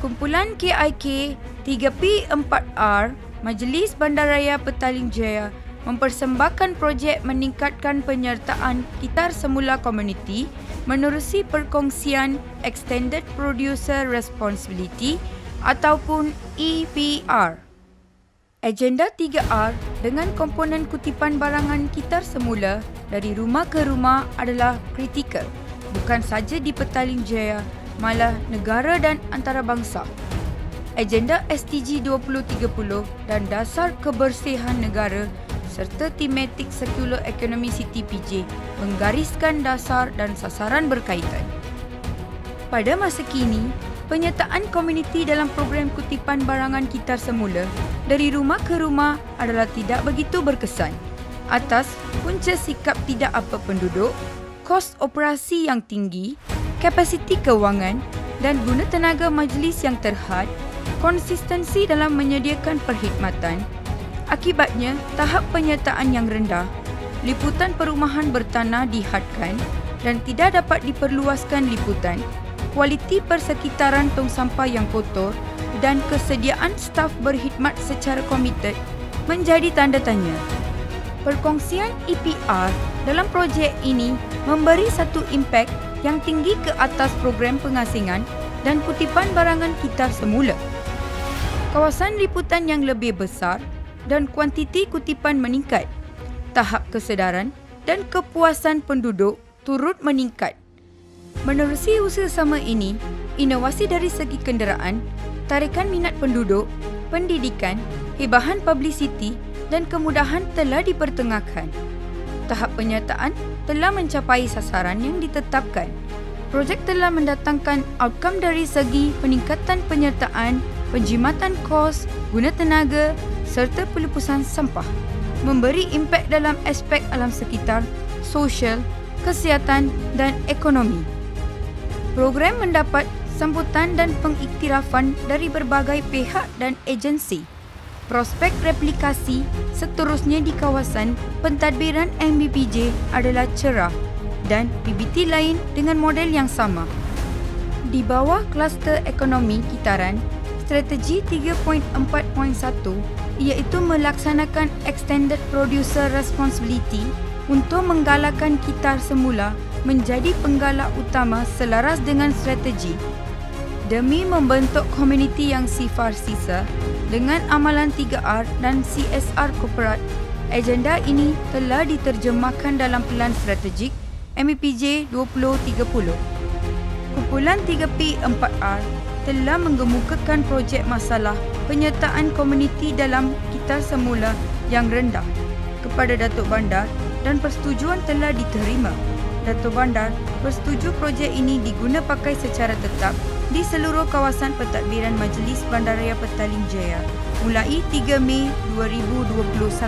Kumpulan KIK 3P4R Majlis Bandaraya Petaling Jaya mempersembahkan projek meningkatkan penyertaan kitar semula komuniti menerusi perkongsian Extended Producer Responsibility ataupun EPR. Agenda 3R dengan komponen kutipan barangan kitar semula dari rumah ke rumah adalah kritikal, bukan saja di Petaling Jaya, malah negara dan antarabangsa. Agenda SDG 2030 dan Dasar Kebersihan Negara serta tematik Circular Economy CTPJ menggariskan dasar dan sasaran berkaitan. Pada masa kini, penyertaan komuniti dalam program kutipan barangan kitar semula dari rumah ke rumah adalah tidak begitu berkesan atas punca sikap tidak apa penduduk, kos operasi yang tinggi, kapasiti kewangan dan guna tenaga majlis yang terhad, konsistensi dalam menyediakan perkhidmatan. Akibatnya, tahap penyertaan yang rendah, liputan perumahan bertanah dihadkan dan tidak dapat diperluaskan liputan, kualiti persekitaran tong sampah yang kotor dan kesediaan staf berkhidmat secara komited menjadi tanda tanya. Perkongsian EPR dalam projek ini memberi satu impak yang tinggi ke atas program pengasingan dan kutipan barangan kitar semula. Kawasan liputan yang lebih besar dan kuantiti kutipan meningkat. Tahap kesedaran dan kepuasan penduduk turut meningkat. Menerusi usaha sama ini, inovasi dari segi kenderaan, tarikan minat penduduk, pendidikan, hibahan publicity dan kemudahan telah dipertengahkan. Tahap penyertaan telah mencapai sasaran yang ditetapkan. Projek telah mendatangkan outcome dari segi peningkatan penyertaan, penjimatan kos, guna tenaga serta pelepasan sampah, memberi impak dalam aspek alam sekitar, sosial, kesihatan dan ekonomi. Program mendapat sambutan dan pengiktirafan dari berbagai pihak dan agensi. Prospek replikasi seterusnya di kawasan pentadbiran MBPJ adalah cerah dan PBT lain dengan model yang sama. Di bawah kluster ekonomi kitaran, strategi 3.4.1 iaitu melaksanakan Extended Producer Responsibility untuk menggalakkan kitar semula menjadi penggalak utama selaras dengan strategi. Demi membentuk komuniti yang sifar sisa dengan amalan 3R dan CSR korporat, agenda ini telah diterjemahkan dalam Pelan Strategik MBPJ 2030. Kumpulan 3P4R telah mengemukakan projek masalah penyertaan komuniti dalam kitar semula yang rendah kepada Datuk Bandar dan persetujuan telah diterima. Datuk Bandar bersetuju projek ini diguna pakai secara tetap di seluruh kawasan pentadbiran Majlis Bandaraya Petaling Jaya mulai 3 Mei 2021.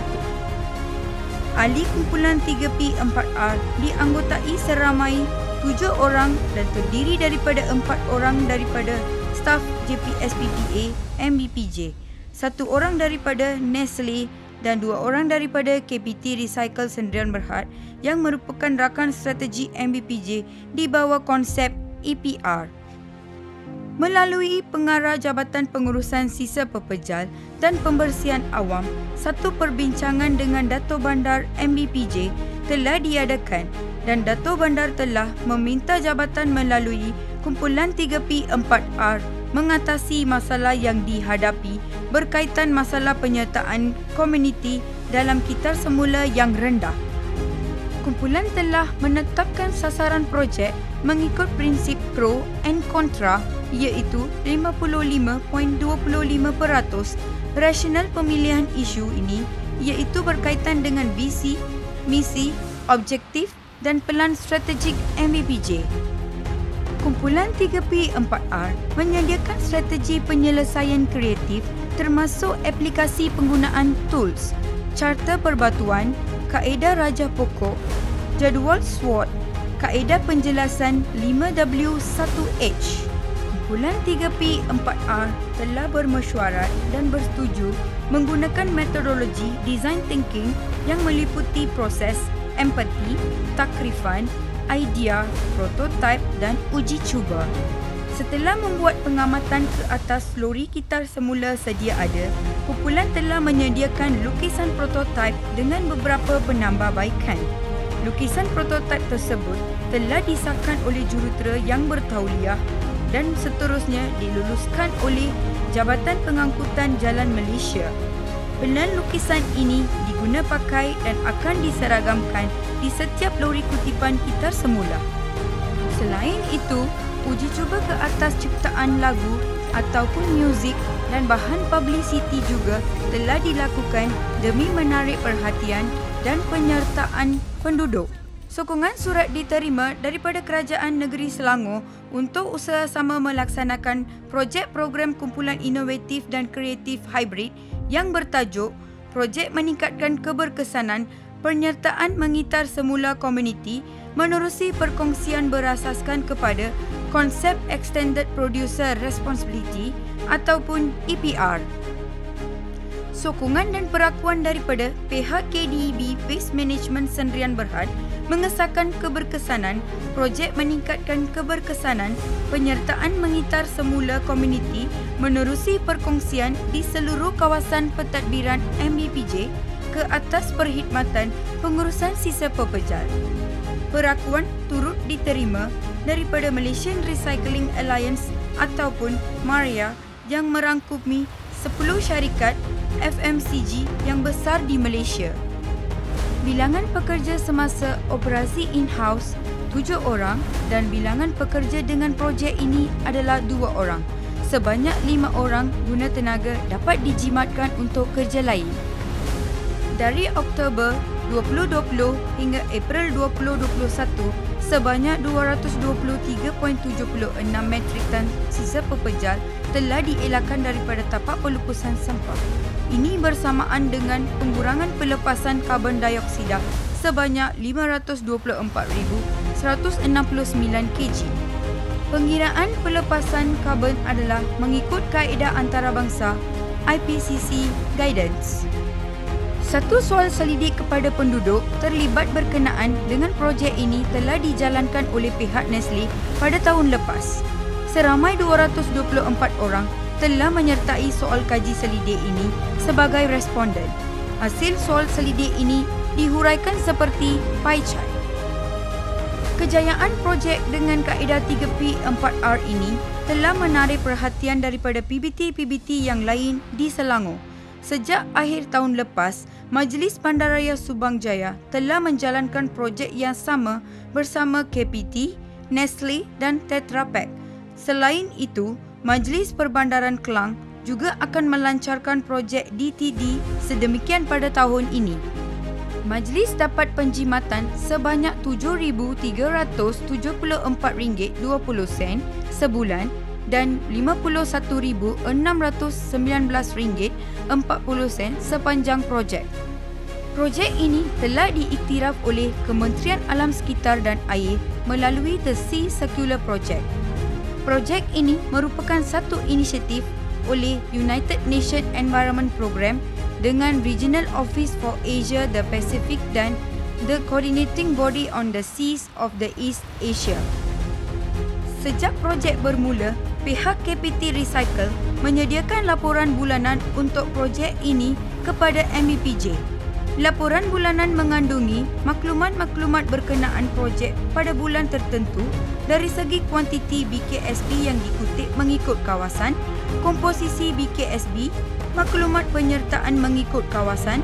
Ahli kumpulan 3P4R dianggotai seramai 7 orang dan terdiri daripada 4 orang daripada staf JPSPPA MBPJ, 1 orang daripada Nestle dan 2 orang daripada KPT Recycle Sendirian Berhad yang merupakan rakan strategi MBPJ di bawah konsep EPR. Melalui pengarah Jabatan Pengurusan Sisa Pepejal dan Pembersihan Awam, satu perbincangan dengan Dato' Bandar MBPJ telah diadakan dan Dato' Bandar telah meminta jabatan melalui kumpulan 3P4R mengatasi masalah yang dihadapi berkaitan masalah penyertaan komuniti dalam kitar semula yang rendah. Kumpulan telah menetapkan sasaran projek mengikut prinsip pro and kontra iaitu 55.25% rasional pemilihan isu ini iaitu berkaitan dengan visi, misi, objektif dan pelan strategik MBPJ. Kumpulan 3P4R menyediakan strategi penyelesaian kreatif termasuk aplikasi penggunaan tools, carta perbatuan, kaedah raja pokok, jadual SWOT, kaedah penjelasan 5W1H. Kumpulan 3P4R telah bermesyuarat dan bersetuju menggunakan metodologi design thinking yang meliputi proses empati, takrifan, idea, prototype dan uji cuba. Setelah membuat pengamatan ke atas lori gitar semula sedia ada, kumpulan telah menyediakan lukisan prototipe dengan beberapa penambahbaikan. Lukisan prototipe tersebut telah disahkan oleh jurutera yang bertauliah dan seterusnya diluluskan oleh Jabatan Pengangkutan Jalan Malaysia. Pelan lukisan ini diguna pakai dan akan diseragamkan di setiap lori kutipan gitar semula. Selain itu, uji cuba ke atas ciptaan lagu ataupun muzik dan bahan publicity juga telah dilakukan demi menarik perhatian dan penyertaan penduduk. Sokongan surat diterima daripada Kerajaan Negeri Selangor untuk usaha sama melaksanakan projek program kumpulan inovatif dan kreatif hybrid yang bertajuk Projek Meningkatkan Keberkesanan Penyertaan Mengitar Semula Komuniti menerusi perkongsian berasaskan kepada konsep Extended Producer Responsibility ataupun EPR. Sokongan dan perakuan daripada pihak KDEB Base Management Sendirian Berhad mengesahkan keberkesanan projek meningkatkan keberkesanan penyertaan mengitar semula komuniti menerusi perkongsian di seluruh kawasan pentadbiran MBPJ ke atas perkhidmatan pengurusan sisa pepejal. Perakuan turut diterima daripada Malaysian Recycling Alliance ataupun MARIA yang merangkumi 10 syarikat FMCG yang besar di Malaysia. Bilangan pekerja semasa operasi in-house 7 orang dan bilangan pekerja dengan projek ini adalah 2 orang. Sebanyak 5 orang guna tenaga dapat dijimatkan untuk kerja lain. Dari Oktober 2020 hingga April 2021, sebanyak 223.76 metrik tan sisa pepejal telah dielakkan daripada tapak pelupusan sampah. Ini bersamaan dengan pengurangan pelepasan karbon dioksida sebanyak 524,169 kg. Pengiraan pelepasan karbon adalah mengikut kaedah antarabangsa IPCC Guidance. Satu soal selidik kepada penduduk terlibat berkenaan dengan projek ini telah dijalankan oleh pihak Nestle pada tahun lepas. Seramai 224 orang telah menyertai soal kaji selidik ini sebagai responden. Hasil soal selidik ini dihuraikan seperti pie chart. Kejayaan projek dengan kaedah 3P4R ini telah menarik perhatian daripada PBT-PBT yang lain di Selangor. Sejak akhir tahun lepas, Majlis Bandaraya Subang Jaya telah menjalankan projek yang sama bersama KPT, Nestle dan Tetra Pak. Selain itu, Majlis Perbandaran Kelang juga akan melancarkan projek DTD sedemikian pada tahun ini. Majlis dapat penjimatan sebanyak RM7,374.20 sebulan dan RM51,619.40 sepanjang projek. Projek ini telah diiktiraf oleh Kementerian Alam Sekitar dan Air melalui The Sea Circular Project. Projek ini merupakan satu inisiatif oleh United Nations Environment Programme dengan Regional Office for Asia the Pacific dan the Coordinating Body on the Seas of the East Asia. Sejak projek bermula, pihak KPT Recycle menyediakan laporan bulanan untuk projek ini kepada MBPJ. Laporan bulanan mengandungi maklumat-maklumat berkenaan projek pada bulan tertentu dari segi kuantiti BKSB yang dikutip mengikut kawasan, komposisi BKSB, maklumat penyertaan mengikut kawasan,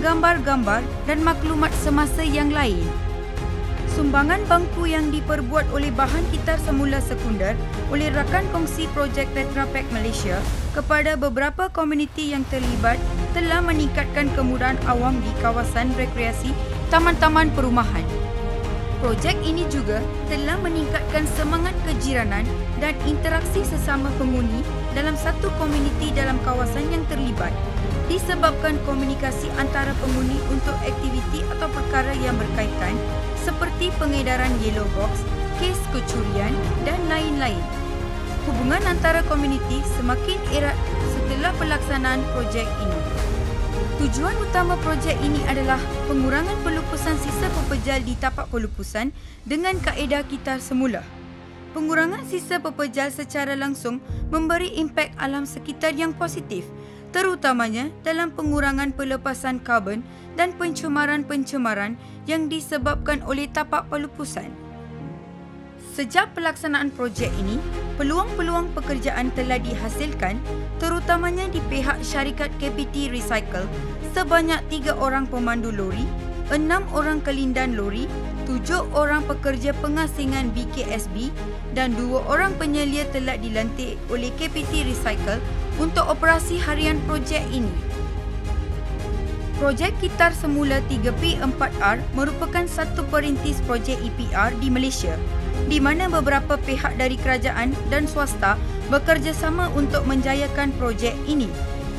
gambar-gambar dan maklumat semasa yang lain. Sumbangan bangku yang diperbuat oleh bahan gitar semula sekunder oleh rakan kongsi projek Tetra Pak Malaysia kepada beberapa komuniti yang terlibat telah meningkatkan kemudahan awam di kawasan rekreasi taman-taman perumahan. Projek ini juga telah meningkatkan semangat kejiranan dan interaksi sesama penghuni dalam satu komuniti dalam kawasan yang terlibat, disebabkan komunikasi antara penghuni untuk aktiviti atau perkara yang berkaitan seperti pengedaran yellow box, kes kecurian dan lain-lain. Hubungan antara komuniti semakin erat setelah pelaksanaan projek ini. Tujuan utama projek ini adalah pengurangan pelupusan sisa pepejal di tapak pelupusan dengan kaedah gitar semula. Pengurangan sisa pepejal secara langsung memberi impak alam sekitar yang positif, terutamanya dalam pengurangan pelepasan karbon dan pencemaran-pencemaran yang disebabkan oleh tapak pelupusan. Sejak pelaksanaan projek ini, peluang-peluang pekerjaan telah dihasilkan terutamanya di pihak syarikat KPT Recycle sebanyak 3 orang pemandu lori, 6 orang kelindan lori, 7 orang pekerja pengasingan BKSB dan 2 orang penyelia telah dilantik oleh KPT Recycle untuk operasi harian projek ini. Projek Kitar Semula 3P4R merupakan satu perintis projek EPR di Malaysia, di mana beberapa pihak dari kerajaan dan swasta bekerjasama untuk menjayakan projek ini.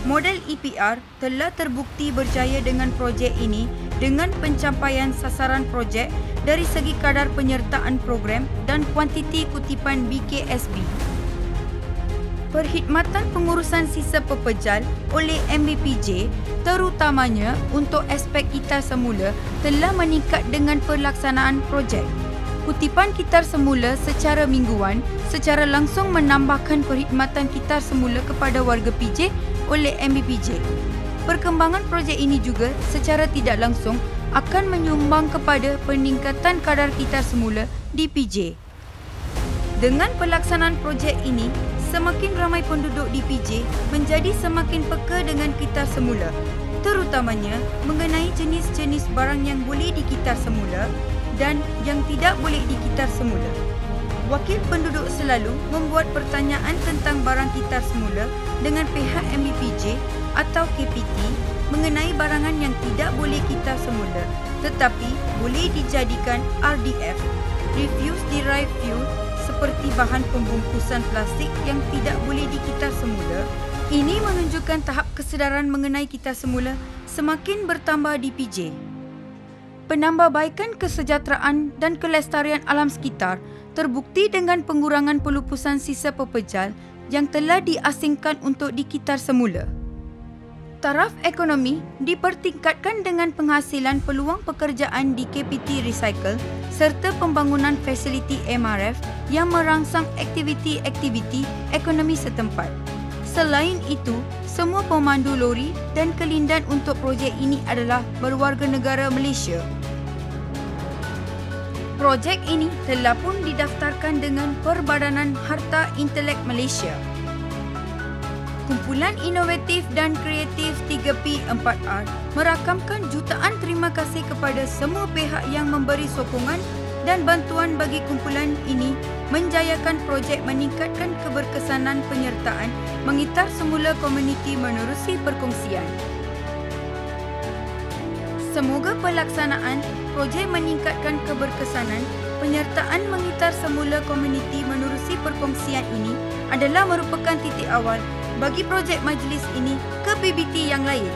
Model EPR telah terbukti berjaya dengan projek ini dengan pencapaian sasaran projek dari segi kadar penyertaan program dan kuantiti kutipan BKSB. Perkhidmatan pengurusan sisa pepejal oleh MBPJ terutamanya untuk aspek kitar semula telah meningkat dengan pelaksanaan projek. Kutipan kitar semula secara mingguan secara langsung menambahkan perkhidmatan kitar semula kepada warga PJ oleh MBPJ. Perkembangan projek ini juga secara tidak langsung akan menyumbang kepada peningkatan kadar kitar semula di PJ. Dengan pelaksanaan projek ini, semakin ramai penduduk di PJ menjadi semakin peka dengan kitar semula, terutamanya mengenai jenis-jenis barang yang boleh dikitar semula dan yang tidak boleh dikitar semula. Wakil penduduk selalu membuat pertanyaan tentang barang kitar semula dengan pihak MBPJ atau KPT mengenai barangan yang tidak boleh kitar semula tetapi boleh dijadikan RDF, Refuse Derived Fuel, seperti bahan pembungkusan plastik yang tidak boleh dikitar semula. Ini menunjukkan tahap kesedaran mengenai kitar semula semakin bertambah di PJ. Penambahbaikan kesejahteraan dan kelestarian alam sekitar terbukti dengan pengurangan pelupusan sisa pepejal yang telah diasingkan untuk dikitar semula. Taraf ekonomi dipertingkatkan dengan penghasilan peluang pekerjaan di KPT Recycle serta pembangunan fasiliti MRF yang merangsang aktiviti-aktiviti ekonomi setempat. Selain itu, semua pemandu lori dan kelindan untuk projek ini adalah berwarga negara Malaysia. Projek ini telah pun didaftarkan dengan Perbadanan Harta Intelek Malaysia. Kumpulan inovatif dan kreatif 3P4R merakamkan jutaan terima kasih kepada semua pihak yang memberi sokongan dan bantuan bagi kumpulan ini menjayakan projek meningkatkan keberkesanan penyertaan mengitar semula komuniti menerusi perkongsian. Semoga pelaksanaan projek meningkatkan keberkesanan penyertaan mengitar semula komuniti menerusi perkongsian ini adalah merupakan titik awal bagi projek majlis ini ke PBT yang lain.